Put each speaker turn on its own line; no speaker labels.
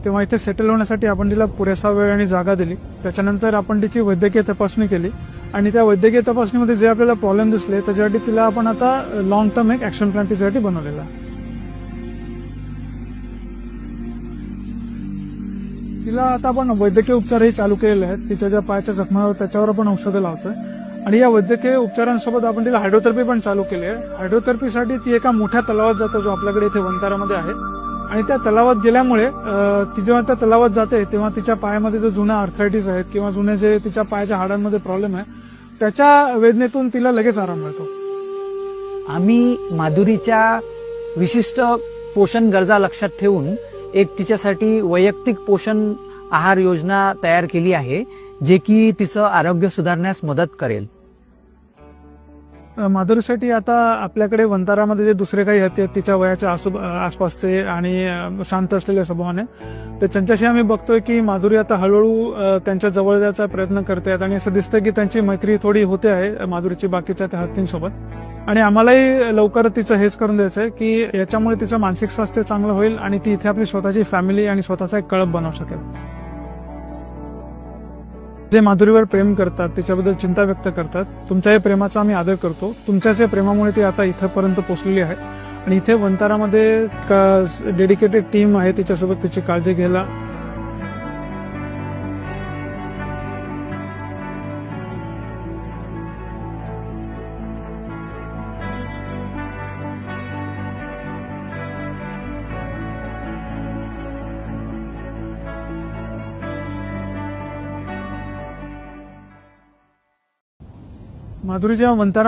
तेव्हा इथे सेटल होण्यासाठी आपण तिला पुरेसा वेळ आणि जागा दिली. त्याच्यानंतर आपण तिची वैद्यकीय तपासणी केली आणि त्या वैद्यकीय तपासणीमध्ये जे आपल्याला प्रॉब्लेम दिसले त्याच्यासाठी तिला आपण आता लॉंग टर्म एक ऍक्शन प्लॅन तिच्यासाठी बनवलेला. तिला आता आपण वैद्यकीय उपचारही चालू केलेले आहेत. तिच्या ज्या पायाच्या जखमावर त्याच्यावर आपण औषधं लावतोय आणि या वैद्यकीय उपचारांसोबत आपण तिला हायड्रोथेरपी पण चालू केली आहे. हायड्रोथेरपीसाठी ती एका मोठ्या तलावात जातो जो आपल्याकडे इथे वंतारामध्ये आहे आणि त्या तलावात गेल्यामुळे ती जेव्हा त्या तलावात जाते तेव्हा तिच्या पायामध्ये जो जुना आर्थरायटिस आहेत किंवा जुने जे तिच्या पायाच्या हाडांमध्ये प्रॉब्लेम आहे त्याच्या वेदनेतून तिला लगेच आराम मिळतो.
आम्ही माधुरीच्या विशिष्ट पोषण गरजा लक्षात ठेवून एक तिच्यासाठी वैयक्तिक पोषण आहार योजना तयार केली आहे, जे की तिचं आरोग्य सुधारण्यास मदत करेल.
माधुरीसाठी आता आपल्याकडे वंतारामध्ये जे दुसरे काही आहेत तिच्या वयाच्या आसपासचे आणि शांत असलेल्या स्वभावाने तर त्यांच्याशी आम्ही बघतोय की माधुरी आता हळूहळू त्यांच्या जवळ जायचा प्रयत्न करते आणि असं दिसतं की त्यांची मैत्री थोडी होते आहे माधुरीची बाकीच्या त्या हत्तींसोबत. आणि आम्हालाही लवकर तिचं हेच करून द्यायचं आहे की याच्यामुळे तिचं मानसिक स्वास्थ्य चांगलं होईल आणि ती इथे आपली स्वतःची फॅमिली आणि स्वतःचा एक कळप बनवू शकेल. जे माधुरीवर प्रेम करतात तिच्याबद्दल चिंता व्यक्त करतात तुमच्या या प्रेमाचा आम्ही आदर करतो. तुमच्याच या प्रेमामुळे ती आता इथपर्यंत पोहोचलेली आहे आणि इथे वंतारामध्ये डेडिकेटेड टीम आहे तिच्यासोबत तिची काळजी घ्यायला. माधुरी जेव्हा वंतारा